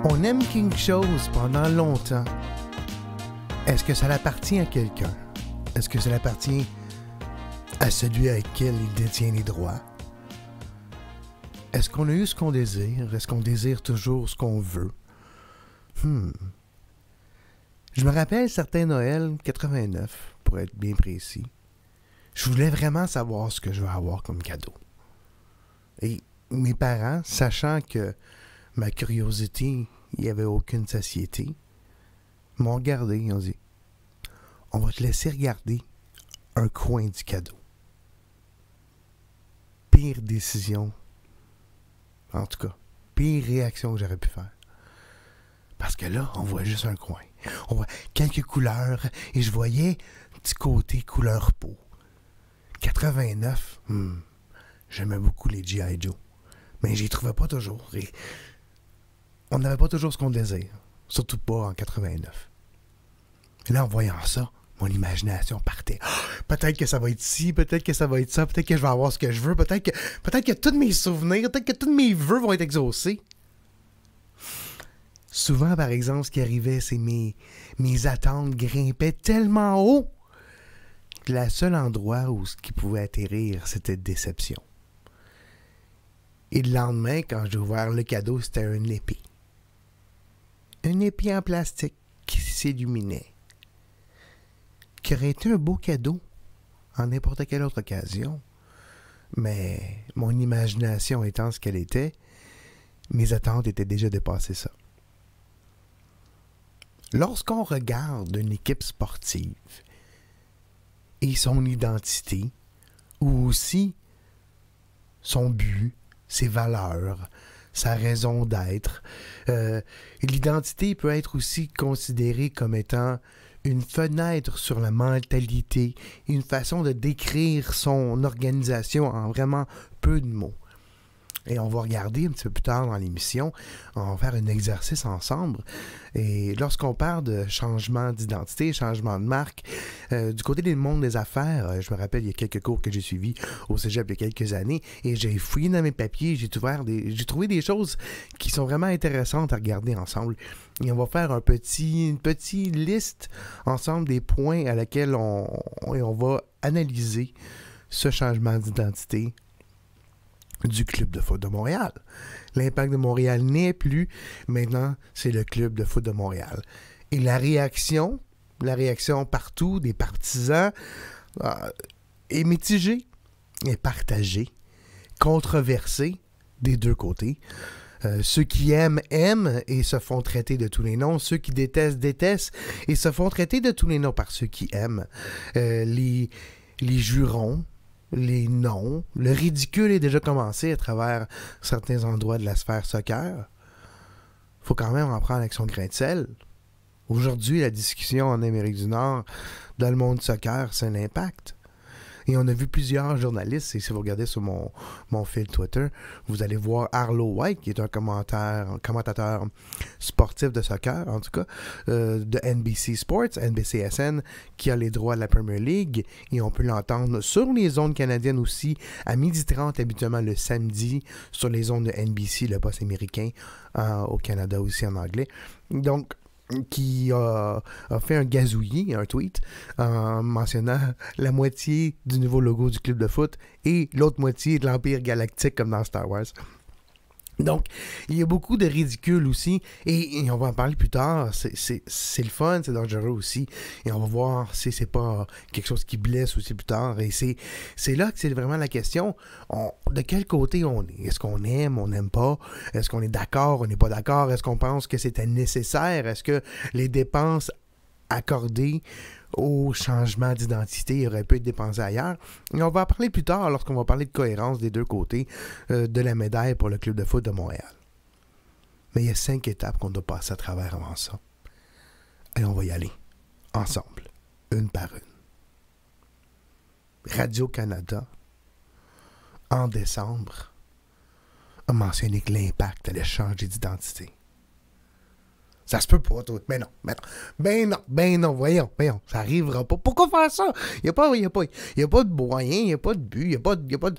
On aime quelque chose pendant longtemps. Est-ce que ça appartient à quelqu'un? Est-ce que ça appartient à celui avec lequel il détient les droits? Est-ce qu'on a eu ce qu'on désire? Est-ce qu'on désire toujours ce qu'on veut? Je me rappelle certains Noëls 89, pour être bien précis. Je voulais vraiment savoir ce que je vais avoir comme cadeau. Et mes parents, sachant que ma curiosité, il n'y avait aucune satiété, m'ont regardé, ils ont dit « On va te laisser regarder un coin du cadeau. » Pire décision, en tout cas, pire réaction que j'aurais pu faire. Parce que là, on voit juste un coin. On voit quelques couleurs et je voyais un petit côté couleur peau. 89, j'aimais beaucoup les G.I. Joe. Mais j'y trouvais pas toujours. Et on n'avait pas toujours ce qu'on désire. Surtout pas en 89. Et là, en voyant ça, mon imagination partait. Peut-être que ça va être ci, peut-être que ça va être ça, peut-être que je vais avoir ce que je veux, peut-être que tous mes souvenirs, peut-être que tous mes vœux vont être exaucés. Souvent, par exemple, ce qui arrivait, c'est mes attentes grimpaient tellement haut que le seul endroit où ce qui pouvait atterrir, c'était déception. Et le lendemain, quand j'ai ouvert le cadeau, c'était une épée. Une épée en plastique qui s'illuminait. Qui aurait été un beau cadeau en n'importe quelle autre occasion. Mais mon imagination étant ce qu'elle était, mes attentes étaient déjà dépassées ça. Lorsqu'on regarde une équipe sportive et son identité, ou aussi son but, ses valeurs, sa raison d'être, l'identité peut être aussi considérée comme étant une fenêtre sur la mentalité, une façon de décrire son organisation en vraiment peu de mots. Et on va regarder un petit peu plus tard dans l'émission, on va faire un exercice ensemble. Et lorsqu'on parle de changement d'identité, changement de marque, du côté du monde des affaires, je me rappelle, il y a quelques cours que j'ai suivis au cégep il y a quelques années, et j'ai fouillé dans mes papiers, j'ai trouvé des choses qui sont vraiment intéressantes à regarder ensemble. Et on va faire une petite liste ensemble des points à laquelle on va analyser ce changement d'identité du Club de foot de Montréal. L'Impact de Montréal n'est plus. Maintenant, c'est le Club de foot de Montréal. Et la réaction partout des partisans est mitigée, est partagée, controversée des deux côtés. Ceux qui aiment et se font traiter de tous les noms. Ceux qui détestent et se font traiter de tous les noms par ceux qui aiment. Les jurons, les noms, le ridicule est déjà commencé à travers certains endroits de la sphère soccer. Faut quand même en prendre avec son grain de sel. Aujourd'hui, la discussion en Amérique du Nord, dans le monde du soccer, c'est un impact. Et on a vu plusieurs journalistes, et si vous regardez sur mon fil Twitter, vous allez voir Arlo White, qui est un commentateur sportif de soccer, en tout cas, de NBC Sports, NBCSN, qui a les droits de la Premier League, et on peut l'entendre sur les zones canadiennes aussi, à 12h30 habituellement le samedi, sur les zones de NBC, le poste américain, au Canada aussi en anglais. Donc, qui a fait un gazouillis, un tweet, en mentionnant la moitié du nouveau logo du club de foot et l'autre moitié de l'Empire galactique comme dans Star Wars. Donc, il y a beaucoup de ridicule aussi, et on va en parler plus tard, c'est le fun, c'est dangereux aussi, et on va voir si c'est pas quelque chose qui blesse aussi plus tard, et c'est là que c'est vraiment la question, de quel côté on est? Est-ce qu'on aime, on n'aime pas? Est-ce qu'on est d'accord, on n'est pas d'accord? Est-ce qu'on pense que c'était nécessaire? Est-ce que les dépenses accordées au changement d'identité aurait pu être dépensé ailleurs. Et on va en parler plus tard lorsqu'on va parler de cohérence des deux côtés de la médaille pour le Club de foot de Montréal. Mais il y a 5 étapes qu'on doit passer à travers avant ça. Et on va y aller ensemble, une par une. Radio-Canada, en décembre, a mentionné que l'Impact allait changer d'identité. Ça se peut pas, toi. Ben non, voyons, ça arrivera pas. Pourquoi faire ça? Il n'y a pas de moyen, il n'y a pas de but, il n'y a pas de...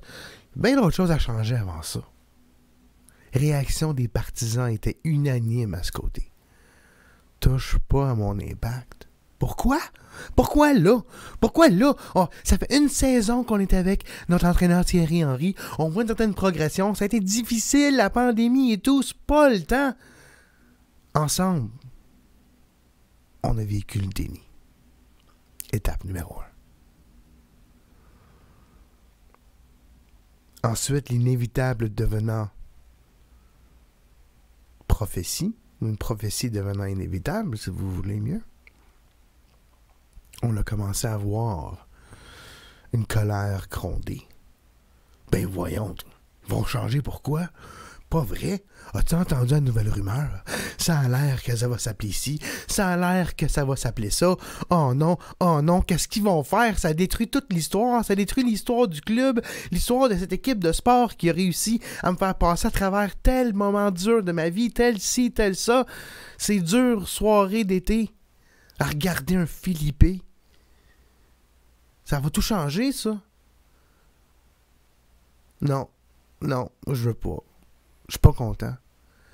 Ben d'autres choses à changer avant ça. réaction des partisans était unanime à ce côté. Touche pas à mon impact. Pourquoi? Pourquoi là? Pourquoi là? Oh, ça fait une saison qu'on est avec notre entraîneur Thierry Henry. On voit une certaine progression. Ça a été difficile, la pandémie et tout. C'est pas le temps. Ensemble, on a vécu le déni. Étape numéro 1. Ensuite, l'inévitable devenant prophétie, une prophétie devenant inévitable, si vous voulez mieux. On a commencé à voir une colère gronder. Ben voyons, ils vont changer pourquoi? Pas vrai? As-tu entendu la nouvelle rumeur? Ça a l'air que ça va s'appeler ci, ça a l'air que ça va s'appeler ça. Oh non, qu'est-ce qu'ils vont faire? Ça détruit toute l'histoire, ça détruit l'histoire du club, l'histoire de cette équipe de sport qui a réussi à me faire passer à travers tel moment dur de ma vie, tel ci, tel ça. Ces dures soirées d'été à regarder un Philippe. Ça va tout changer, ça? Non, je veux pas. Je suis pas content.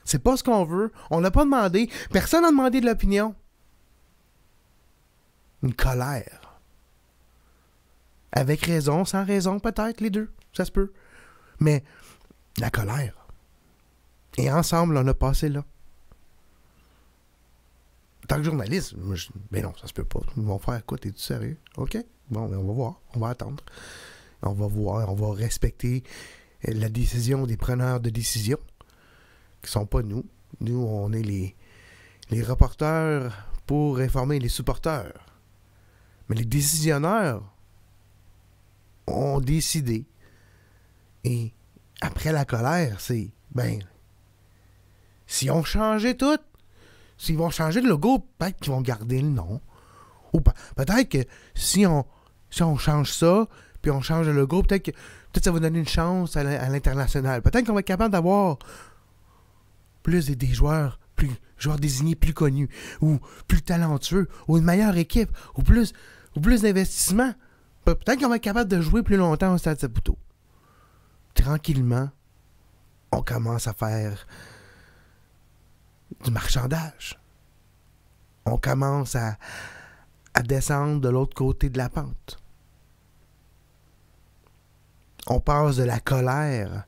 C'est pas ce qu'on veut. On l'a pas demandé. Personne n'a demandé de l'opinion. Une colère. Avec raison, sans raison, peut-être, les deux. Ça se peut. Mais la colère. Et ensemble, on a passé là. En tant que journaliste, mais non, ça se peut pas. Ils vont faire quoi? T'es-tu sérieux? OK. Bon, on va voir. On va attendre. On va voir. On va respecter la décision des preneurs de décision, qui sont pas nous. Nous, on est les reporters pour informer les supporters. Mais les décisionnaires ont décidé. Et après la colère, c'est, si on changeait tout, s'ils vont changer le logo, peut-être qu'ils vont garder le nom. Ou peut-être que si on change ça, puis on change le logo, peut-être ça va donner une chance à l'international. Peut-être qu'on va être capable d'avoir plus des joueurs désignés plus connus, ou plus talentueux, ou une meilleure équipe, ou plus d'investissement. Peut-être qu'on va être capable de jouer plus longtemps au Stade Saputo. Tranquillement, on commence à faire du marchandage. On commence à descendre de l'autre côté de la pente. On passe de la colère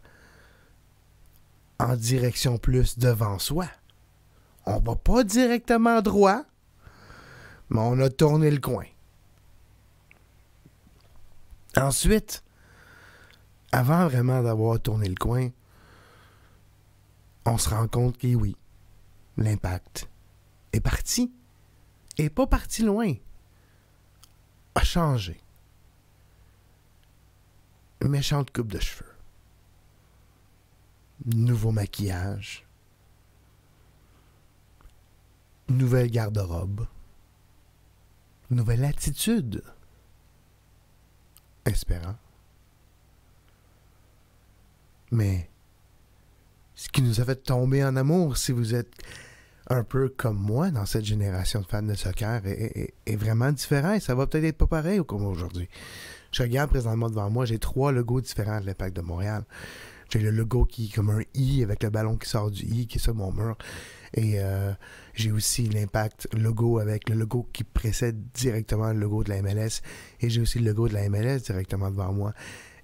en direction plus devant soi. On va pas directement droit, mais on a tourné le coin. Ensuite, avant vraiment d'avoir tourné le coin, on se rend compte que oui, l'impact est parti. Et pas parti loin. A changé. Une méchante coupe de cheveux. Nouveau maquillage. Nouvelle garde-robe. Nouvelle attitude. Espérant. Mais ce qui nous a fait tomber en amour, si vous êtes un peu comme moi dans cette génération de fans de soccer, est vraiment différent. Et ça va peut-être être pas pareil comme aujourd'hui. Je regarde présentement devant moi, j'ai 3 logos différents de l'Impact de Montréal. J'ai le logo qui est comme un I avec le ballon qui sort du I, qui est sur mon mur. Et j'ai aussi l'Impact logo avec le logo qui précède directement le logo de la MLS. Et j'ai aussi le logo de la MLS directement devant moi.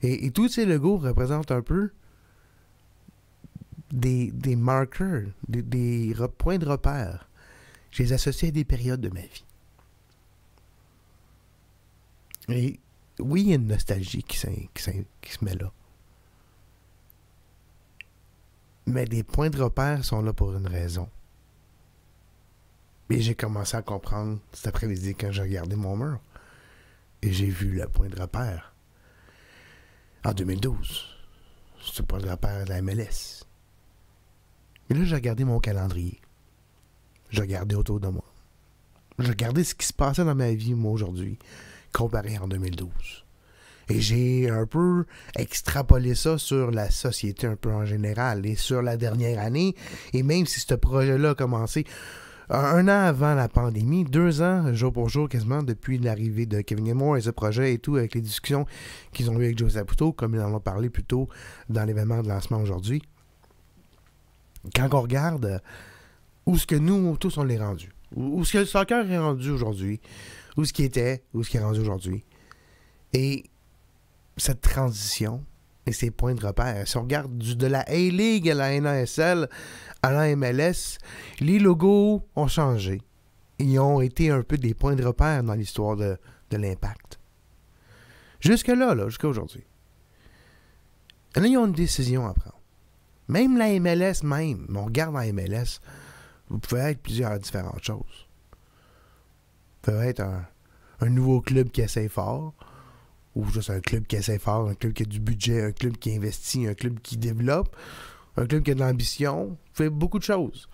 Et tous ces logos représentent un peu des marqueurs, des points de repère. Je les associe à des périodes de ma vie. Et oui, il y a une nostalgie qui se met là. Mais des points de repère sont là pour une raison. Et j'ai commencé à comprendre cet après-midi quand j'ai regardé mon mur. Et j'ai vu le point de repère. En 2012. C'est le point de repère de la MLS. Et là, j'ai regardé mon calendrier. J'ai regardé autour de moi. J'ai regardé ce qui se passait dans ma vie, moi, aujourd'hui, comparé en 2012. Et j'ai un peu extrapolé ça sur la société un peu en général et sur la dernière année. Et même si ce projet-là a commencé 1 an avant la pandémie, 2 ans, jour pour jour quasiment, depuis l'arrivée de Kevin Gilmour et ce projet et tout, avec les discussions qu'ils ont eues avec Joe Saputo, comme ils en ont parlé plus tôt dans l'événement de lancement aujourd'hui. quand on regarde où ce que nous, tous, on l'est rendu, où ce que le soccer est rendu aujourd'hui, où ce qui était, où ce qui est rendu aujourd'hui, et cette transition et ces points de repère. Si on regarde de la A-League à la NASL à la MLS, les logos ont changé. Ils ont été un peu des points de repère dans l'histoire de l'Impact. Jusque-là, jusqu'à aujourd'hui. Là, ils ont une décision à prendre. Même la MLS, on regarde la MLS, vous pouvez être plusieurs différentes choses. Vous pouvez être un nouveau club qui essaie fort, ou juste un club qui essaie fort, un club qui a du budget, un club qui investit, un club qui développe, un club qui a de l'ambition. Vous faites beaucoup de choses.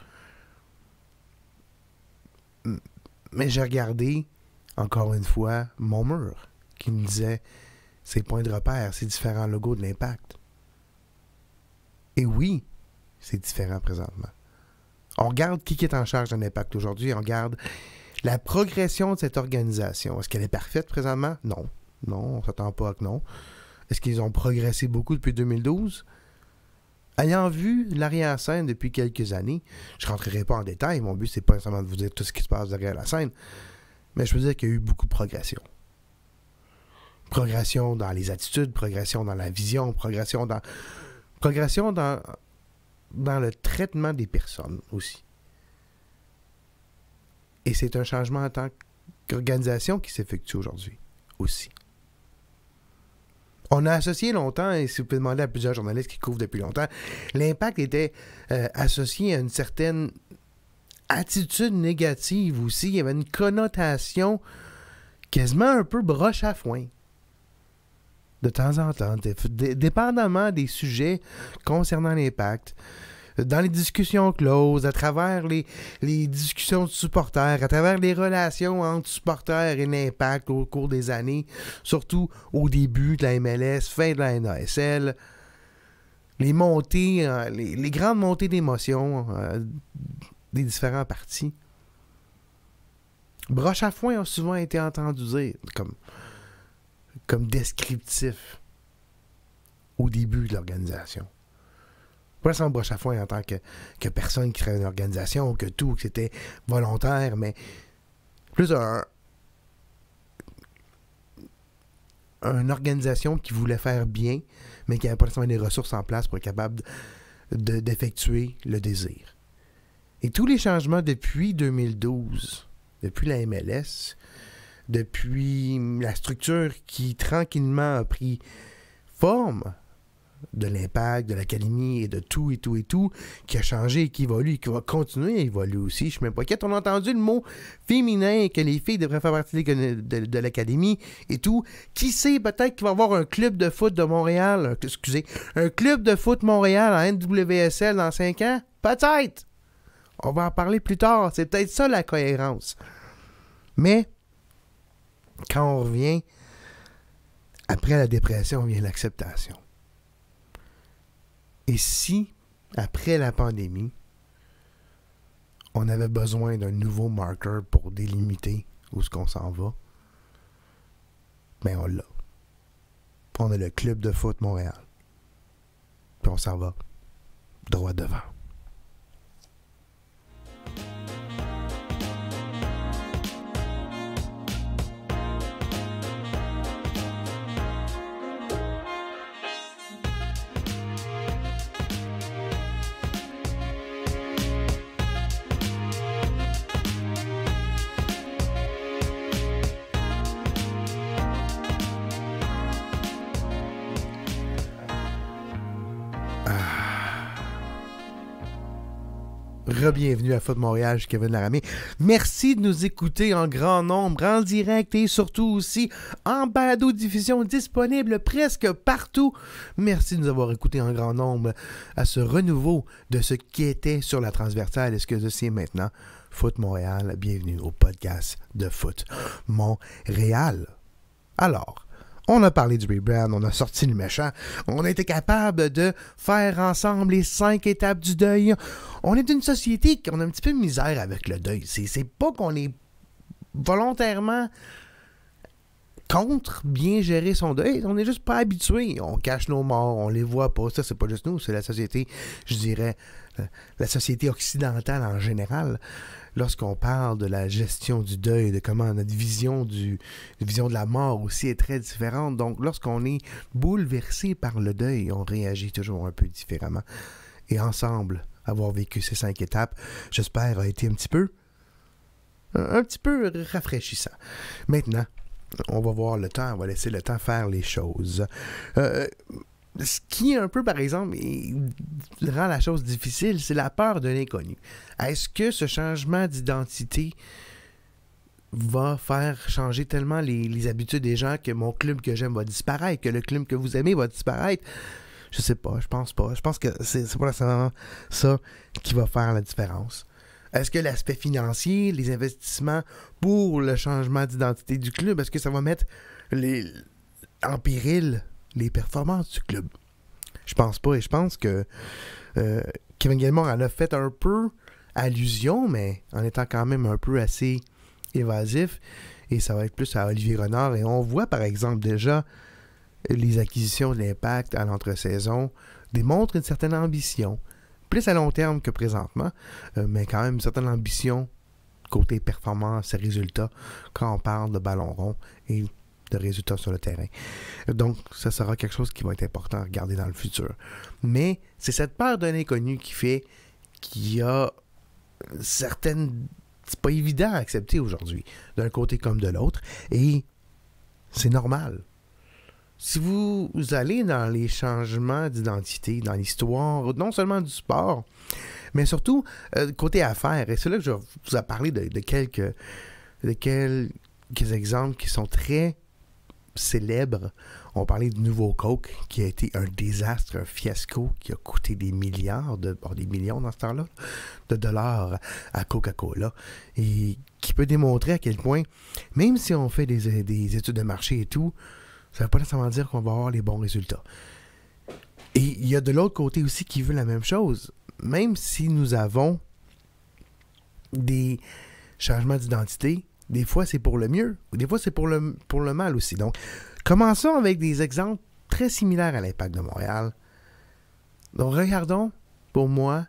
Mais j'ai regardé, encore une fois, mon mur, qui me disait ces points de repère, ces différents logos de l'Impact. Et oui, c'est différent présentement. On regarde qui est en charge de l'Impact aujourd'hui, on regarde la progression de cette organisation. Est-ce qu'elle est parfaite présentement? Non. Non, on ne s'attend pas à que non. Est-ce qu'ils ont progressé beaucoup depuis 2012? Ayant vu l'arrière-scène depuis quelques années, je ne rentrerai pas en détail, mon but, c'est pas nécessairement de vous dire tout ce qui se passe derrière la scène, mais je veux dire qu'il y a eu beaucoup de progression. Progression dans les attitudes, progression dans la vision, progression dans le traitement des personnes aussi. Et c'est un changement en tant qu'organisation qui s'effectue aujourd'hui aussi. On a associé longtemps, et si vous pouvez demander à plusieurs journalistes qui couvrent depuis longtemps, l'Impact était associé à une certaine attitude négative aussi. Il y avait une connotation quasiment un peu broche à foin. De temps en temps, dépendamment des sujets concernant l'Impact, dans les discussions closes, à travers les discussions de supporters, à travers les relations entre supporters et l'Impact au cours des années, surtout au début de la MLS, fin de la NASL, les montées, les grandes montées d'émotions des différents partis. Broche à foin a souvent été entendu dire comme descriptif au début de l'organisation. Pas sans broche à foin en tant que personne qui travaille dans l'organisation, que c'était volontaire, mais plus une organisation qui voulait faire bien, mais qui n'avait pas nécessairement des ressources en place pour être capable d'effectuer le désir. Et tous les changements depuis 2012, depuis la MLS, depuis la structure qui tranquillement a pris forme de l'Impact, de l'Académie et de tout, qui a changé et qui évolue et qui va continuer à évoluer aussi. Je ne suis même pas inquiète. On a entendu le mot féminin, que les filles devraient faire partie de l'Académie et tout. Qui sait, peut-être qu'il va y avoir un club de foot de Montréal, un club de foot Montréal en NWSL dans 5 ans? Peut-être! On va en parler plus tard. C'est peut-être ça la cohérence. Mais, quand on revient, après la dépression vient l'acceptation. Et si, après la pandémie, on avait besoin d'un nouveau marqueur pour délimiter où est-ce qu'on s'en va, ben on l'a. On a le club de foot Montréal. Puis on s'en va droit devant. Bienvenue à Foot Montréal, je suis Kevin Laramé. Merci de nous écouter en grand nombre, en direct et surtout aussi en balado-diffusion disponible presque partout. Merci de nous avoir écoutés en grand nombre à ce renouveau de ce qui était sur la transversale et ce que c'est maintenant Foot Montréal. Bienvenue au podcast de Foot Montréal. Alors, on a parlé du rebrand, on a sorti le méchant, on a été capable de faire ensemble les 5 étapes du deuil. On est une société qui a un petit peu de misère avec le deuil. C'est pas qu'on est volontairement contre bien gérer son deuil. On n'est juste pas habitué. On cache nos morts, on les voit pas. Ça, c'est pas juste nous, c'est la société, je dirais, la société occidentale en général. Lorsqu'on parle de la gestion du deuil, de comment notre vision de la mort aussi est très différente. Donc, lorsqu'on est bouleversé par le deuil, on réagit toujours un peu différemment. Et ensemble, avoir vécu ces 5 étapes, j'espère, a été un petit peu rafraîchissant. Maintenant, on va voir le temps, on va laisser le temps faire les choses. Ce qui, un peu, par exemple, rend la chose difficile, c'est la peur de l'inconnu. Est-ce que ce changement d'identité va faire changer tellement les habitudes des gens que mon club que j'aime va disparaître, que le club que vous aimez va disparaître? Je sais pas, je pense pas. Je pense que c'est pas nécessairement ça qui va faire la différence. Est-ce que l'aspect financier, les investissements pour le changement d'identité du club, est-ce que ça va mettre en péril les performances du club? Je pense pas, et je pense que Kevin Gilmore en a fait un peu allusion, mais en étant quand même un peu assez évasif, et ça va être plus à Olivier Renard, et on voit par exemple déjà les acquisitions de l'Impact à l'entre-saison démontrent une certaine ambition, plus à long terme que présentement, mais quand même une certaine ambition côté performance et résultats quand on parle de ballon rond et de résultats sur le terrain. Donc, ça sera quelque chose qui va être important à regarder dans le futur. Mais c'est cette peur de l'inconnu qui fait qu'il y a certaines... C'est pas évident à accepter aujourd'hui, d'un côté comme de l'autre, et c'est normal. Si vous allez dans les changements d'identité, dans l'histoire, non seulement du sport, mais surtout côté affaires, et c'est là que je vous ai parlé de quelques exemples qui sont très célèbres. On parlait du nouveau Coke, qui a été un désastre, un fiasco, qui a coûté des millions dans ce temps-là, de dollars à Coca-Cola, et qui peut démontrer à quel point, même si on fait des études de marché et tout, ça ne veut pas nécessairement dire qu'on va avoir les bons résultats. Et il y a de l'autre côté aussi qui veut la même chose. Même si nous avons des changements d'identité, des fois c'est pour le mieux, des fois c'est pour le mal aussi. Donc, commençons avec des exemples très similaires à l'Impact de Montréal. Donc, regardons, pour moi,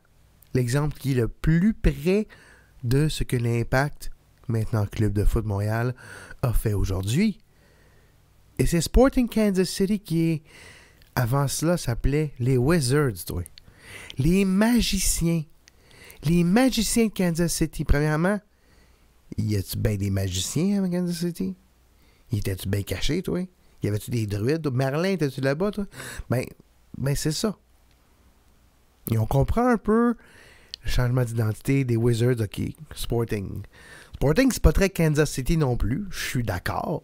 l'exemple qui est le plus près de ce que l'Impact, maintenant Club de foot Montréal, a fait aujourd'hui. Et c'est Sporting Kansas City qui, avant cela, s'appelait les Wizards, toi. Les magiciens. Les magiciens de Kansas City. Premièrement, y a-tu bien des magiciens à Kansas City? Y étais-tu bien caché, toi? Y avait-tu des druides? Merlin, étais-tu là-bas, toi? Ben c'est ça. Et on comprend un peu le changement d'identité des Wizards, OK, Sporting. Sporting, c'est pas très Kansas City non plus, je suis d'accord.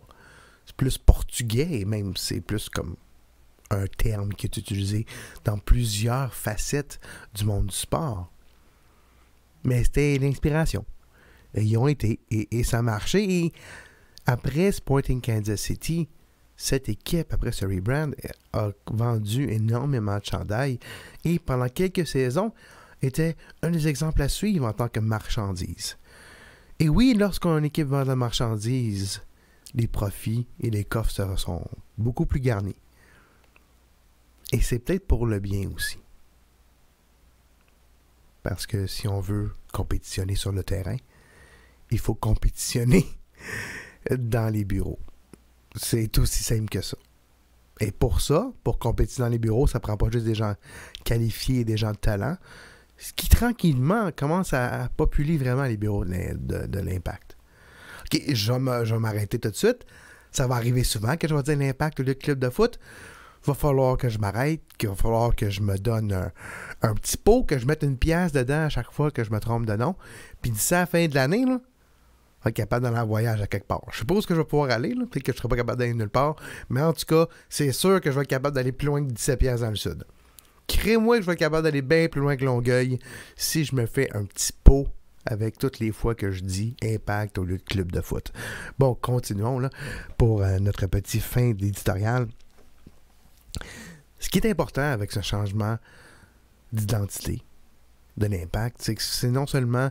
C'est plus portugais, et même c'est plus comme un terme qui est utilisé dans plusieurs facettes du monde du sport. Mais c'était l'inspiration. Et ils ont été, et ça a marché. Et après Sporting Kansas City, cette équipe, après ce rebrand, a vendu énormément de chandails et pendant quelques saisons, était un des exemples à suivre en tant que marchandise. Et oui, lorsqu'une équipe vend de la marchandise, les profits et les coffres sont beaucoup plus garnis. Et c'est peut-être pour le bien aussi. Parce que si on veut compétitionner sur le terrain, il faut compétitionner dans les bureaux. C'est aussi simple que ça. Et pour ça, pour compétitionner dans les bureaux, ça prend pas juste des gens qualifiés et des gens de talent, ce qui tranquillement commence à populer vraiment les bureaux de l'Impact. OK, je vais m'arrêter tout de suite. Ça va arriver souvent que je vais dire l'Impact ou le club de foot. Il va falloir que je m'arrête, qu'il va falloir que je me donne un petit pot, que je mette une pièce dedans à chaque fois que je me trompe de nom. Puis d'ici à la fin de l'année, là, je vais être capable d'aller en voyage à quelque part. Je suppose que je vais pouvoir aller, là. Peut-être que je ne serai pas capable d'aller nulle part. Mais en tout cas, c'est sûr que je vais être capable d'aller plus loin que 17 pièces dans le sud. Crée-moi que je vais être capable d'aller bien plus loin que Longueuil si je me fais un petit pot avec toutes les fois que je dis Impact au lieu de club de foot. Bon, continuons là pour notre petit fin d'éditorial. Ce qui est important avec ce changement d'identité de l'Impact, c'est que c'est non seulement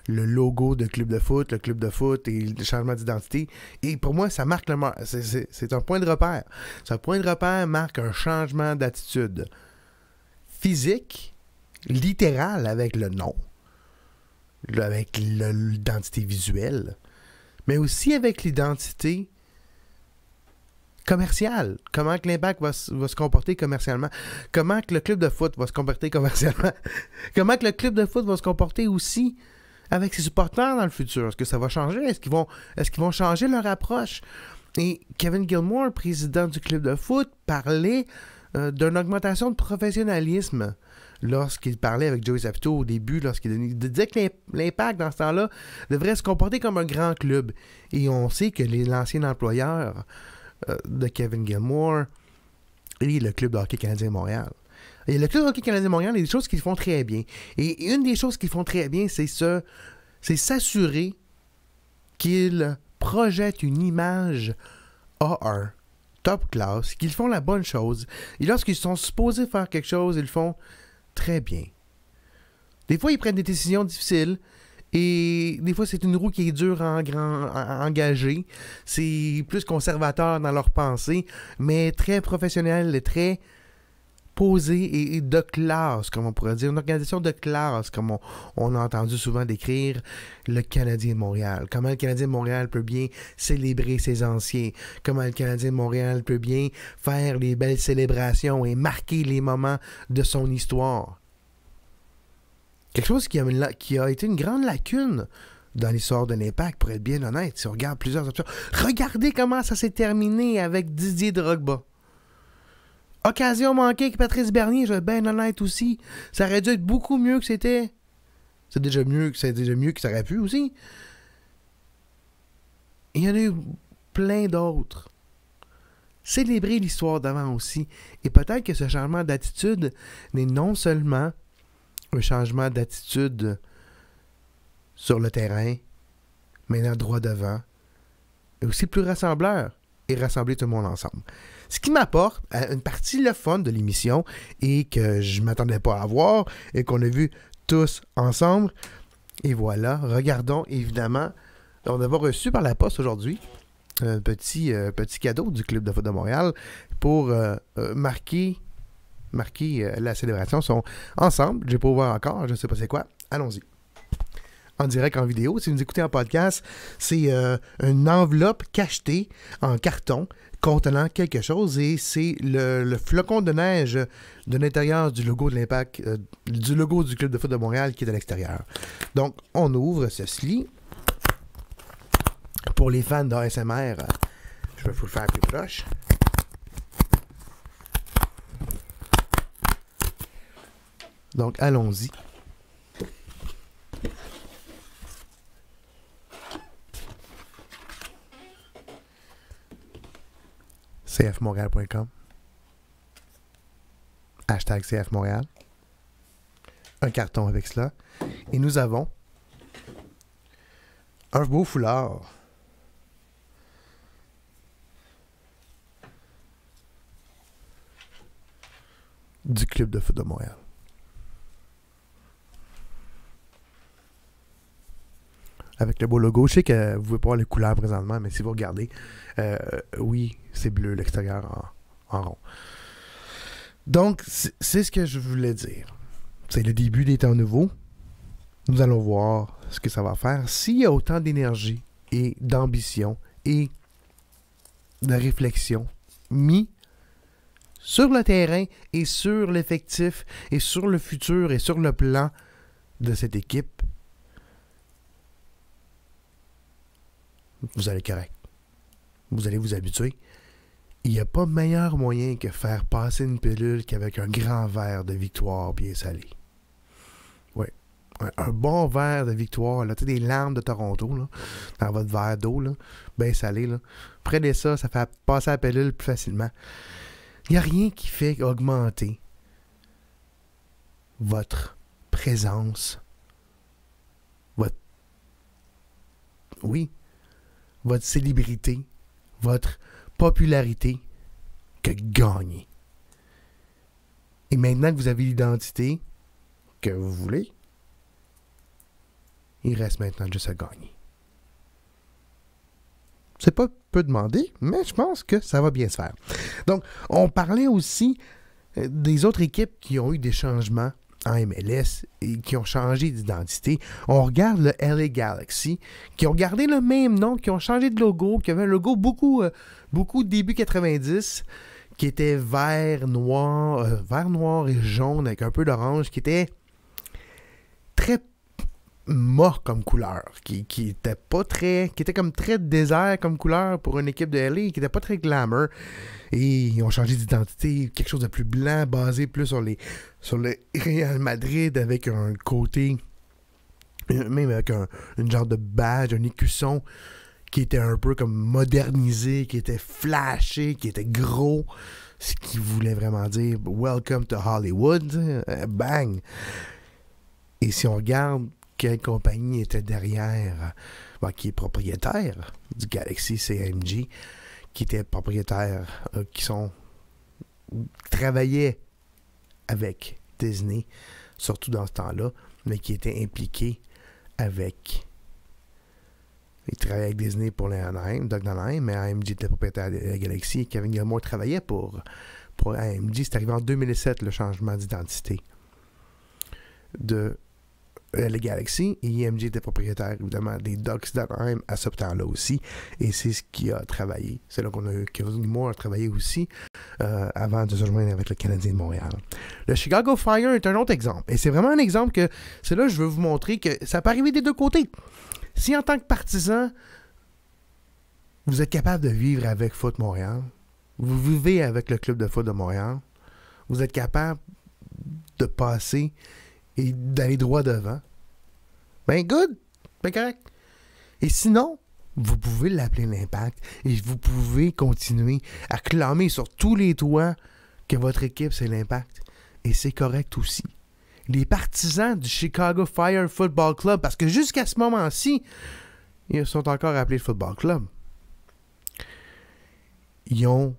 le logo de club de foot, le club de foot et le changement d'identité. Et pour moi, ça marque c'est un point de repère. Ce point de repère marque un changement d'attitude physique, littéral avec le nom, avec l'identité visuelle, mais aussi avec l'identité commerciale. Comment que l'Impact va se comporter commercialement. Comment que le club de foot va se comporter commercialement. Comment que le club de foot va se comporter aussi avec ses supporters dans le futur. Est-ce que ça va changer? Est-ce qu'ils vont changer leur approche? Et Kevin Gilmore, président du club de foot, parlait d'une augmentation de professionnalisme lorsqu'il parlait avec Joey Saputo au début, lorsqu'il disait que l'Impact, dans ce temps-là, devrait se comporter comme un grand club. Et on sait que l'ancien employeur de Kevin Gilmore et le club de hockey canadien Montréal. Et le club de hockey canadien Montréal, il y a des choses qu'ils font très bien. Et une des choses qu'ils font très bien, c'est s'assurer qu'ils projettent une image A1, top class, qu'ils font la bonne chose. Et lorsqu'ils sont supposés faire quelque chose, ils le font très bien. Des fois, ils prennent des décisions difficiles. Et des fois, c'est une roue qui est dure à engager. C'est plus conservateur dans leur pensée, mais très professionnel et très posé et de classe, comme on pourrait dire. Une organisation de classe, comme on a entendu souvent décrire le Canadien de Montréal. Comment le Canadien de Montréal peut bien célébrer ses anciens. Comment le Canadien de Montréal peut bien faire les belles célébrations et marquer les moments de son histoire. Quelque chose qui a été une grande lacune dans l'histoire de l'Impact, pour être bien honnête, si on regarde plusieurs options. Regardez comment ça s'est terminé avec Didier Drogba. Occasion manquée avec Patrice Bernier, je vais être bien honnête aussi. Ça aurait dû être beaucoup mieux que c'était. C'est déjà mieux que ça aurait pu aussi. Et il y en a eu plein d'autres. Célébrer l'histoire d'avant aussi. Et peut-être que ce changement d'attitude n'est non seulement un changement d'attitude sur le terrain, maintenant droit devant, et aussi plus rassembleur, et rassembler tout le monde ensemble. Ce qui m'apporte à une partie le fun de l'émission, et que je ne m'attendais pas à voir, et qu'on a vu tous ensemble. Et voilà, regardons évidemment, on a reçu par la poste aujourd'hui un petit cadeau du Club de foot de Montréal pour marquer la célébration. Ils sont ensemble. Je n'ai pas ouvert encore. Je ne sais pas c'est quoi. Allons-y. En direct, en vidéo. Si vous nous écoutez en podcast, c'est une enveloppe cachetée en carton contenant quelque chose et c'est le flocon de neige de l'intérieur du logo de l'Impact, du logo du Club de foot de Montréal qui est à l'extérieur. Donc, on ouvre ceci. Pour les fans d'ASMR, je vais vous le faire plus proche. Donc, allons-y. cfmontréal.com Hashtag CFMontréal. Un carton avec cela. Et nous avons un beau foulard. Du Club de foot de Montréal. Avec le beau logo. Je sais que vous ne pouvez pas voir les couleurs présentement, mais si vous regardez, oui, c'est bleu, l'extérieur en rond. Donc, c'est ce que je voulais dire. C'est le début des temps nouveaux. Nous allons voir ce que ça va faire. S'il y a autant d'énergie et d'ambition et de réflexion mis sur le terrain et sur l'effectif et sur le futur et sur le plan de cette équipe, vous allez correct. Vous allez vous habituer. Il n'y a pas meilleur moyen que faire passer une pilule qu'avec un grand verre de victoire bien salé. Oui. Un bon verre de victoire, là, tu sais, des larmes de Toronto, là, dans votre verre d'eau, là, bien salé, là. Prenez ça, ça fait passer la pilule plus facilement. Il n'y a rien qui fait augmenter votre présence, votre célébrité, votre popularité, que gagner. Et maintenant que vous avez l'identité que vous voulez, Il reste maintenant juste à gagner. C'est pas peu demandé, mais je pense que ça va bien se faire. Donc, on parlait aussi des autres équipes qui ont eu des changements en MLS et qui ont changé d'identité. On regarde le LA Galaxy, qui ont gardé le même nom, qui ont changé de logo, qui avait un logo beaucoup début 90, qui était vert, noir et jaune avec un peu d'orange, qui était très mort comme couleur, qui était comme très désert comme couleur pour une équipe de LA, qui était pas très glamour. Et ils ont changé d'identité, quelque chose de plus blanc, basé plus sur le Real Madrid, avec un côté, même avec une genre de badge, un écusson qui était un peu comme modernisé, qui était flashé, qui était gros, ce qui voulait vraiment dire « Welcome to Hollywood », bang! Et si on regarde quelle compagnie était derrière, qui est propriétaire du Galaxy, c'est AMG, qui étaient propriétaires, qui travaillaient avec Disney, surtout dans ce temps-là, mais qui étaient impliqués avec... Ils travaillaient avec Disney pour les Anaheim, Doug Anaheim, mais AMG était propriétaire de la Galaxy et Kevin Gilmore travaillait pour AMG. C'est arrivé en 2007, le changement d'identité de la Galaxy, et AMG était propriétaire évidemment des Ducks d'Anaheim à ce temps-là aussi, et c'est ce qui a travaillé. C'est là qu'on a eu Kevin Gilmore a travaillé aussi avant de se joindre avec le Canadien de Montréal. Le Chicago Fire est un autre exemple, et c'est vraiment un exemple que c'est là que je veux vous montrer que ça peut arriver des deux côtés. Si en tant que partisan, vous êtes capable de vivre avec Foot Montréal, vous vivez avec le club de foot de Montréal, vous êtes capable de passer et d'aller droit devant, ben good, ben correct. Et sinon, vous pouvez l'appeler l'Impact et vous pouvez continuer à clamer sur tous les toits que votre équipe, c'est l'Impact. Et c'est correct aussi. Les partisans du Chicago Fire Football Club, parce que jusqu'à ce moment-ci, ils sont encore appelés le Football Club. Ils ont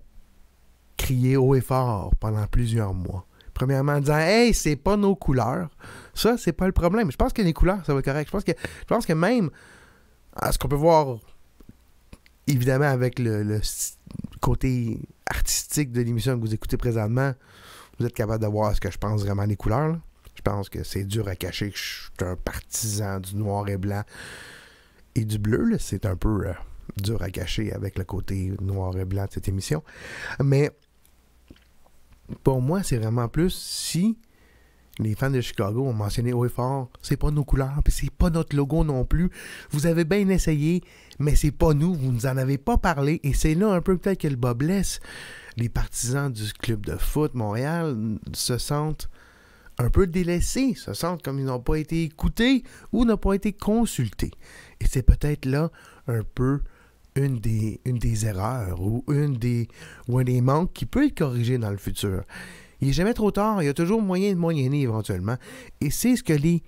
crié haut et fort pendant plusieurs mois. Premièrement, en disant « Hey, c'est pas nos couleurs ». Ça, c'est pas le problème. Je pense que les couleurs, ça va être correct. Je pense que même, à ce qu'on peut voir, évidemment, avec le côté artistique de l'émission que vous écoutez présentement, vous êtes capable de voir ce que je pense vraiment des couleurs. Là. Je pense que c'est dur à cacher que je suis un partisan du noir et blanc et du bleu. Là. C'est un peu dur à cacher avec le côté noir et blanc de cette émission. Mais pour moi, c'est vraiment plus si les fans de Chicago ont mentionné haut et fort, c'est pas nos couleurs, puis c'est pas notre logo non plus. Vous avez bien essayé, mais c'est pas nous, vous nous en avez pas parlé, et c'est là un peu peut-être que le bas blesse. Les partisans du club de foot Montréal se sentent un peu délaissés, se sentent comme ils n'ont pas été écoutés ou n'ont pas été consultés. Et c'est peut-être là un peu une des erreurs ou un des manques qui peut être corrigé dans le futur. Il n'est jamais trop tard, il y a toujours moyen de moyenner éventuellement. Et c'est ce que les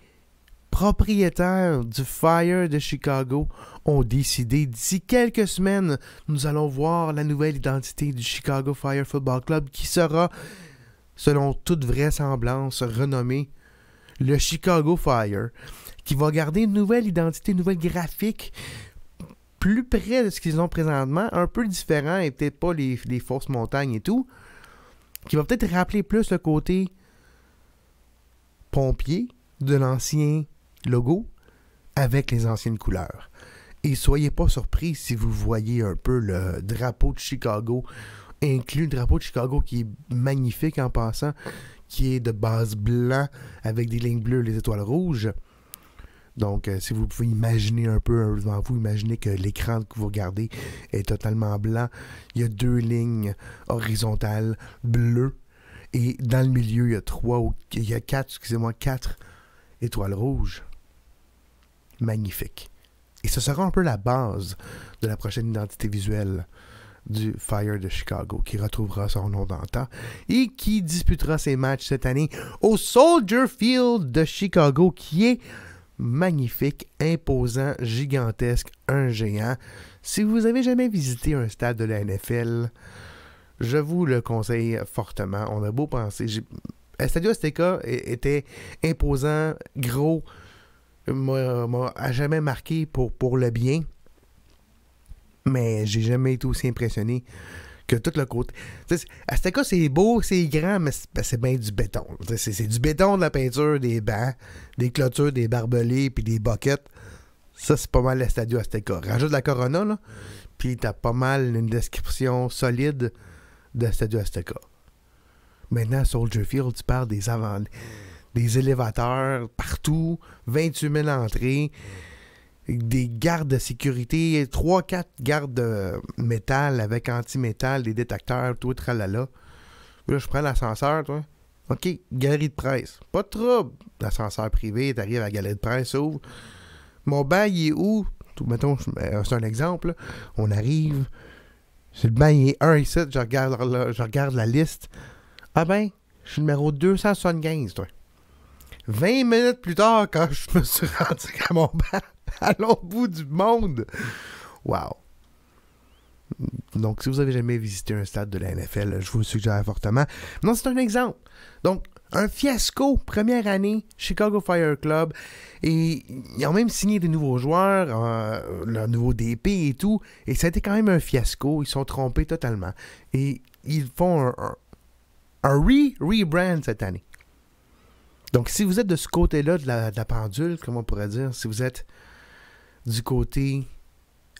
propriétaires du Fire de Chicago ont décidé. D'ici quelques semaines, nous allons voir la nouvelle identité du Chicago Fire Football Club qui sera, selon toute vraisemblance, renommé le Chicago Fire, qui va garder une nouvelle identité, une nouvelle graphique, plus près de ce qu'ils ont présentement, un peu différent et peut-être pas les fausses montagnes et tout, qui va peut-être rappeler plus le côté pompier de l'ancien logo avec les anciennes couleurs. Et soyez pas surpris si vous voyez un peu le drapeau de Chicago inclus, le drapeau de Chicago qui est magnifique en passant, qui est de base blanc avec des lignes bleues, les étoiles rouges. Donc, si vous pouvez imaginer un peu devant vous, imaginez que l'écran que vous regardez est totalement blanc. Il y a 2 lignes horizontales bleues. Et dans le milieu, il y a 4 étoiles rouges. Magnifique. Et ce sera un peu la base de la prochaine identité visuelle du Fire de Chicago, qui retrouvera son nom d'antan et qui disputera ses matchs cette année au Soldier Field de Chicago, qui est magnifique, imposant, gigantesque, un géant. Si vous avez jamais visité un stade de la NFL, je vous le conseille fortement. On a beau penser. Stadio Azteca était imposant, gros, m'a jamais marqué pour le bien. Mais j'ai jamais été aussi impressionné que tout le côté. Azteca, c'est beau, c'est grand, mais c'est bien du béton. C'est du béton, de la peinture, des bancs, des clôtures, des barbelés, puis des buckets. Ça, c'est pas mal l'Estadio Azteca. Rajoute la Corona, là, puis t'as pas mal une description solide de l'Estadio Azteca. Maintenant, à Soldier Field, tu parles des élévateurs partout, 28 000 entrées, des gardes de sécurité, 3-4 gardes de métal avec anti-métal, des détecteurs, tout, tralala. Là, je prends l'ascenseur, toi. OK, galerie de presse. Pas de trouble. L'ascenseur privé, t'arrives à la galerie de presse, ouvre. Mon bail, il est où? Mettons, c'est un exemple. Là. On arrive. C'est le bail, il est 1 ici. Je regarde la liste. Ah ben, je suis numéro 275, toi. 20 minutes plus tard, quand je me suis rendu à mon banc, à l'autre bout du monde. Wow. Donc, si vous avez jamais visité un stade de la NFL, je vous le suggère fortement. Non, c'est un exemple. Donc, un fiasco, première année, Chicago Fire Club. Et ils ont même signé des nouveaux joueurs, leur nouveau DP et tout. Et ça a été quand même un fiasco. Ils sont trompés totalement. Et ils font un rebrand cette année. Donc, si vous êtes de ce côté-là de la pendule, comme on pourrait dire, si vous êtes du côté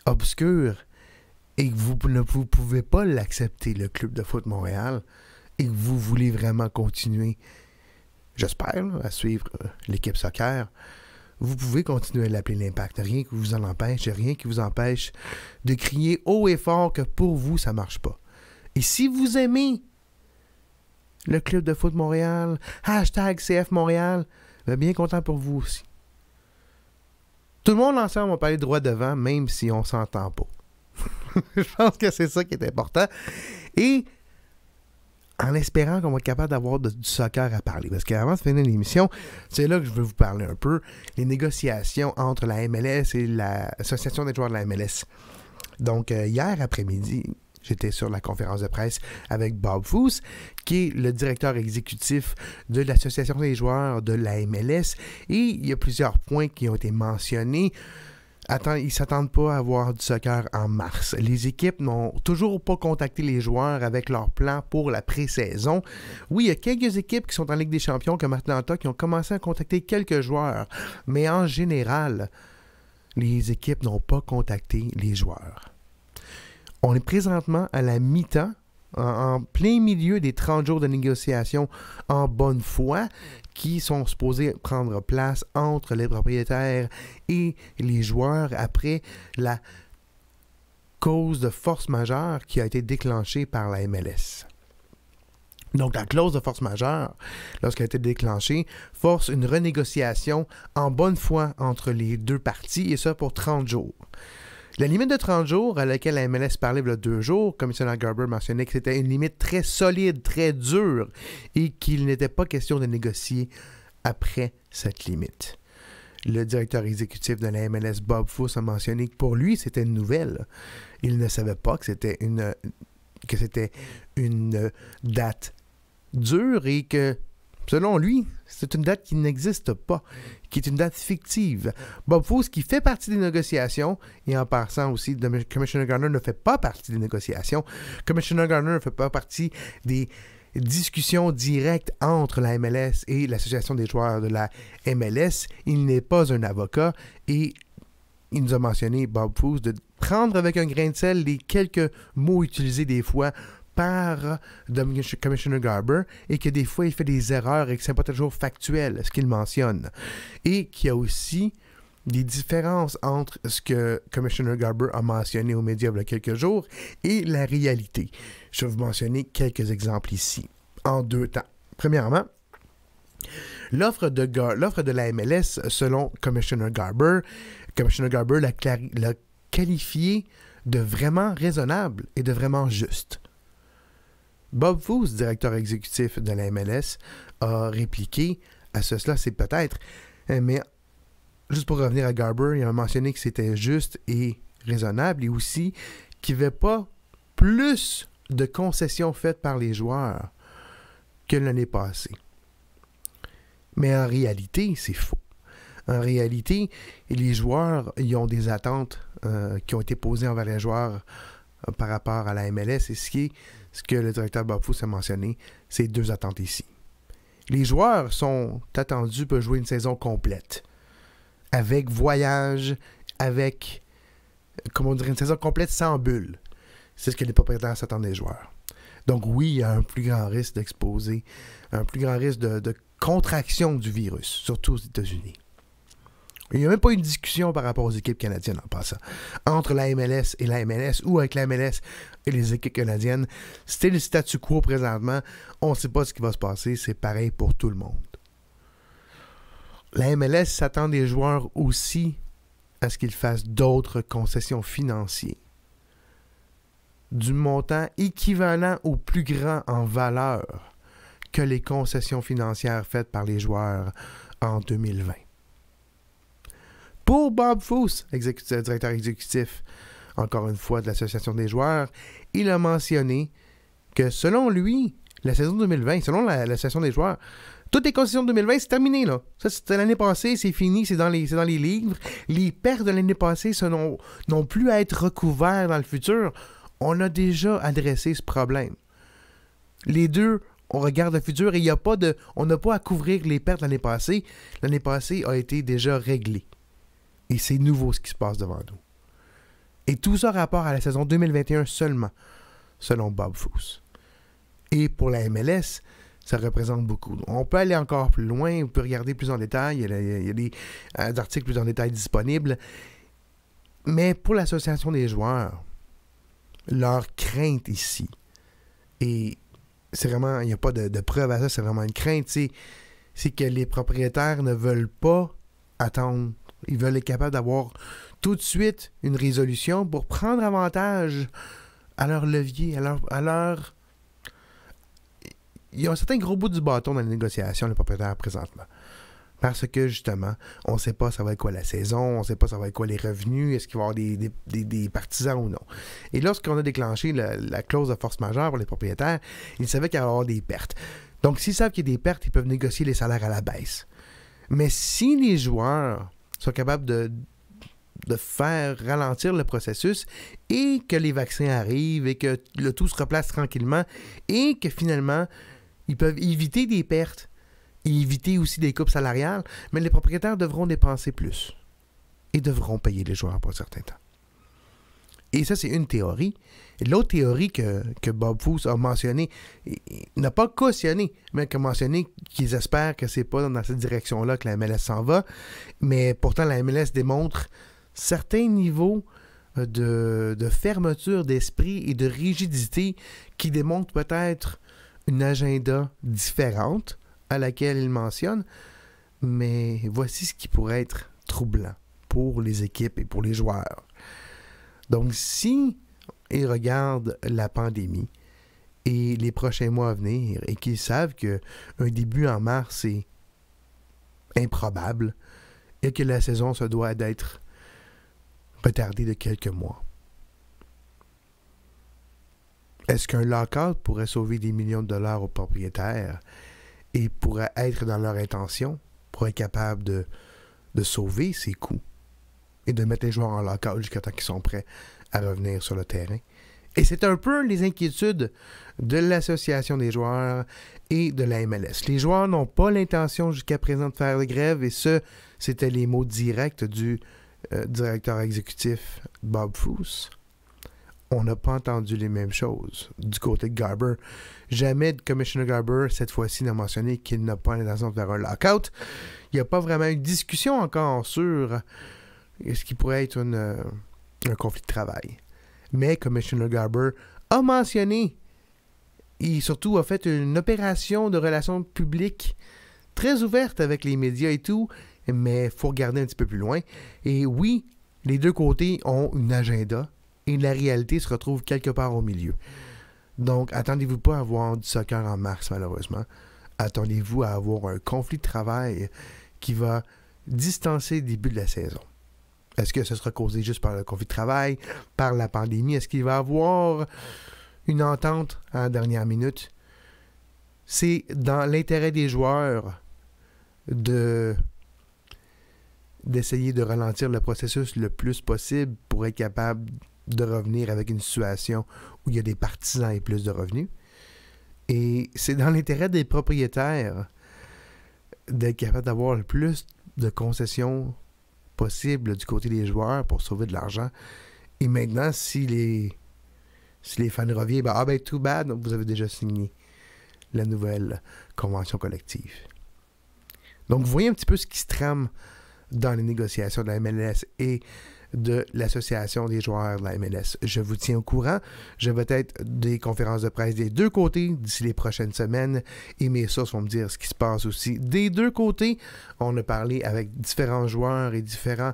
obscur et que vous ne pouvez pas l'accepter, le Club de foot Montréal, et que vous voulez vraiment continuer, j'espère, à suivre l'équipe soccer, vous pouvez continuer à l'appeler l'Impact. Rien qui vous en empêche, rien qui vous empêche de crier haut et fort que pour vous, ça ne marche pas. Et si vous aimez le Club de foot Montréal, #CF Montréal, bien content pour vous aussi. Tout le monde ensemble va parler droit devant, même si on ne s'entend pas. Je pense que c'est ça qui est important. Et en espérant qu'on va être capable d'avoir du soccer à parler. Parce qu'avant de finir l'émission, c'est là que je veux vous parler un peu. Les négociations entre la MLS et l'Association des joueurs de la MLS. Donc, hier après-midi, j'étais sur la conférence de presse avec Bob Foose, qui est le directeur exécutif de l'Association des joueurs de la MLS. Et il y a plusieurs points qui ont été mentionnés. Ils ne s'attendent pas à avoir du soccer en mars. Les équipes n'ont toujours pas contacté les joueurs avec leur plan pour la pré-saison. Oui, il y a quelques équipes qui sont en Ligue des champions, comme Atlanta, qui ont commencé à contacter quelques joueurs. Mais en général, les équipes n'ont pas contacté les joueurs. On est présentement à la mi-temps, en plein milieu des 30 jours de négociations en bonne foi qui sont supposés prendre place entre les propriétaires et les joueurs après la cause de force majeure qui a été déclenchée par la MLS. Donc, la clause de force majeure, lorsqu'elle a été déclenchée, force une renégociation en bonne foi entre les deux parties, et ça pour 30 jours. La limite de 30 jours, à laquelle la MLS parlait il y a 2 jours, le commissaire Garber mentionnait que c'était une limite très solide, très dure, et qu'il n'était pas question de négocier après cette limite. Le directeur exécutif de la MLS, Bob Foose, a mentionné que pour lui, c'était une nouvelle. Il ne savait pas que c'était une date dure et que, selon lui, c'est une date qui n'existe pas, qui est une date fictive. Bob Foose, qui fait partie des négociations, et en passant aussi, Commissioner Garner ne fait pas partie des négociations. Commissioner Garner ne fait pas partie des discussions directes entre la MLS et l'Association des joueurs de la MLS. Il n'est pas un avocat et il nous a mentionné, Bob Foose, de prendre avec un grain de sel les quelques mots utilisés des fois par Commissioner Garber et que des fois il fait des erreurs et que ce n'est pas toujours factuel ce qu'il mentionne. Et qu'il y a aussi des différences entre ce que Commissioner Garber a mentionné aux médias il y a quelques jours et la réalité. Je vais vous mentionner quelques exemples ici, en 2 temps. Premièrement, l'offre de la MLS, selon Commissioner Garber l'a qualifiée de vraiment raisonnable et de vraiment juste. Bob Foose, directeur exécutif de la MLS, a répliqué à cela, c'est peut-être, mais juste pour revenir à Garber, il a mentionné que c'était juste et raisonnable et aussi qu'il n'y avait pas plus de concessions faites par les joueurs que l'année passée. Mais en réalité, c'est faux. En réalité, les joueurs, ils ont des attentes qui ont été posées envers les joueurs par rapport à la MLS. Et ce que le directeur Bob Foose a mentionné, c'est 2 attentes ici. Les joueurs sont attendus pour jouer une saison complète. Avec voyage, avec, comment dire, une saison complète sans bulle. C'est ce que les propriétaires s'attendent des joueurs. Donc oui, il y a un plus grand risque d'exposer, un plus grand risque de contraction du virus, surtout aux États-Unis. Il n'y a même pas eu de discussion par rapport aux équipes canadiennes en passant. Entre la MLS et la MLS, ou avec la MLS et les équipes canadiennes, c'était le statu quo présentement. On ne sait pas ce qui va se passer, c'est pareil pour tout le monde. La MLS s'attend des joueurs aussi à ce qu'ils fassent d'autres concessions financières du montant équivalent ou plus grand en valeur que les concessions financières faites par les joueurs en 2020. Pour Bob Foose, directeur exécutif, encore une fois, de l'Association des joueurs, il a mentionné que selon lui, la saison 2020, selon l'Association des joueurs, toutes les concessions de 2020, c'est terminé, là. Ça, c'était l'année passée, c'est fini, c'est dans les livres. Les pertes de l'année passée n'ont plus à être recouvertes dans le futur. On a déjà adressé ce problème. Les deux, on regarde le futur et on n'a pas à couvrir les pertes de l'année passée. L'année passée a été déjà réglée. Et c'est nouveau ce qui se passe devant nous. Et tout ça rapport à la saison 2021 seulement, selon Bob Foose. Et pour la MLS, ça représente beaucoup. On peut aller encore plus loin, on peut regarder plus en détail, il y a des articles plus en détail disponibles. Mais pour l'association des joueurs, leur crainte ici, et c'est vraiment, il n'y a pas de preuve à ça, c'est vraiment une crainte, c'est que les propriétaires ne veulent pas attendre. Ils veulent être capables d'avoir tout de suite une résolution pour prendre avantage à leur levier, à leur... Il y a un certain gros bout du bâton dans les négociations, les propriétaires, présentement. Parce que, justement, on ne sait pas ça va être quoi la saison, on ne sait pas ça va être quoi les revenus, est-ce qu'il va y avoir des partisans ou non. Et lorsqu'on a déclenché la clause de force majeure pour les propriétaires, ils savaient qu'il y allait y avoir des pertes. Donc, s'ils savent qu'il y a des pertes, ils peuvent négocier les salaires à la baisse. Mais si les joueurs sont capables de faire ralentir le processus et que les vaccins arrivent et que le tout se replace tranquillement et que finalement, ils peuvent éviter des pertes et éviter aussi des coupes salariales, mais les propriétaires devront dépenser plus et devront payer les joueurs pour un certain temps. Et ça, c'est une théorie. L'autre théorie que Bob Foose a mentionnée, n'a pas cautionné, mais qui a mentionné qu'ils espèrent que c'est pas dans cette direction-là que la MLS s'en va. Mais pourtant, la MLS démontre certains niveaux de fermeture d'esprit et de rigidité qui démontrent peut-être une agenda différente à laquelle il mentionne. Mais voici ce qui pourrait être troublant pour les équipes et pour les joueurs. Donc, si ils regardent la pandémie et les prochains mois à venir et qu'ils savent qu'un début en mars est improbable et que la saison se doit d'être retardée de quelques mois, est-ce qu'un lockout pourrait sauver des millions de dollars aux propriétaires et pourrait être dans leur intention pour être capable de sauver ces coûts et de mettre les joueurs en lockout jusqu'à temps qu'ils sont prêts à revenir sur le terrain? Et c'est un peu les inquiétudes de l'Association des joueurs et de la MLS. Les joueurs n'ont pas l'intention jusqu'à présent de faire de grève, et c'était les mots directs du directeur exécutif Bob Foose. On n'a pas entendu les mêmes choses du côté de Garber. Jamais le commissioner Garber, cette fois-ci, n'a mentionné qu'il n'a pas l'intention de faire un lockout. Il n'y a pas vraiment eu de discussion encore sur ce qui pourrait être un conflit de travail. Mais commissioner Garber a mentionné et surtout a fait une opération de relations publiques très ouverte avec les médias et tout, mais il faut regarder un petit peu plus loin. Et oui, les deux côtés ont une agenda et la réalité se retrouve quelque part au milieu. Donc, attendez-vous pas à avoir du soccer en mars, malheureusement. Attendez-vous à avoir un conflit de travail qui va distancer le début de la saison. Est-ce que ce sera causé juste par le conflit de travail, par la pandémie? Est-ce qu'il va y avoir une entente à la dernière minute? C'est dans l'intérêt des joueurs d'essayer de ralentir le processus le plus possible pour être capable de revenir avec une situation où il y a des partisans et plus de revenus. Et c'est dans l'intérêt des propriétaires d'être capable d'avoir le plus de concessions possible du côté des joueurs pour sauver de l'argent. Et maintenant, si les fans reviennent, too bad, donc vous avez déjà signé la nouvelle convention collective. Donc, vous voyez un petit peu ce qui se trame dans les négociations de la MLS et de l'association des joueurs de la MLS. Je vous tiens au courant. Je vais être des conférences de presse des deux côtés d'ici les prochaines semaines et mes sources vont me dire ce qui se passe aussi des deux côtés. On a parlé avec différents joueurs et différents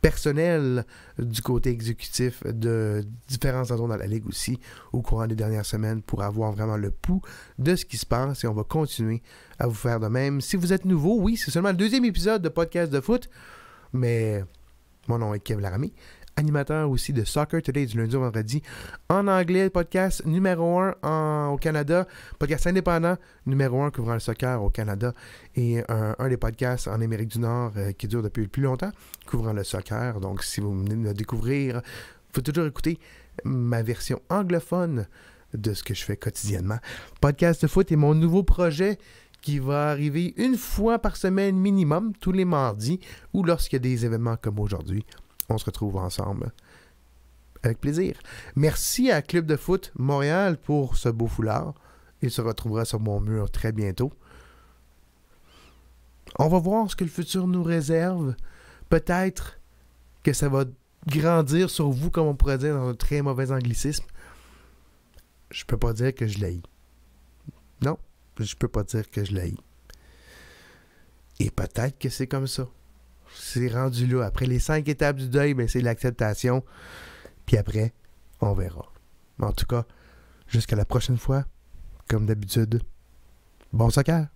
personnels du côté exécutif de différents endroits dans la Ligue aussi au courant des dernières semaines pour avoir vraiment le pouls de ce qui se passe et on va continuer à vous faire de même. Si vous êtes nouveau, oui, c'est seulement le 2e épisode de Podcast de foot, mais mon nom est Kev Laramie, animateur aussi de Soccer Today du lundi au vendredi en anglais, podcast numéro 1 au Canada, podcast indépendant numéro 1 couvrant le soccer au Canada et un des podcasts en Amérique du Nord qui dure depuis le plus longtemps couvrant le soccer. Donc si vous venez de me découvrir, il faut toujours écouter ma version anglophone de ce que je fais quotidiennement. Podcast de foot est mon nouveau projet qui va arriver une fois par semaine minimum, tous les mardis, ou lorsqu'il y a des événements comme aujourd'hui. On se retrouve ensemble. Avec plaisir. Merci à Club de foot Montréal pour ce beau foulard. Il se retrouvera sur mon mur très bientôt. On va voir ce que le futur nous réserve. Peut-être que ça va grandir sur vous, comme on pourrait dire dans un très mauvais anglicisme. Je peux pas dire que je l'haïs. Non. Je peux pas dire que je l'haïs. Et peut-être que c'est comme ça. C'est rendu là. Après les 5 étapes du deuil, c'est l'acceptation. Puis après, on verra. Mais en tout cas, jusqu'à la prochaine fois, comme d'habitude, bon soccer!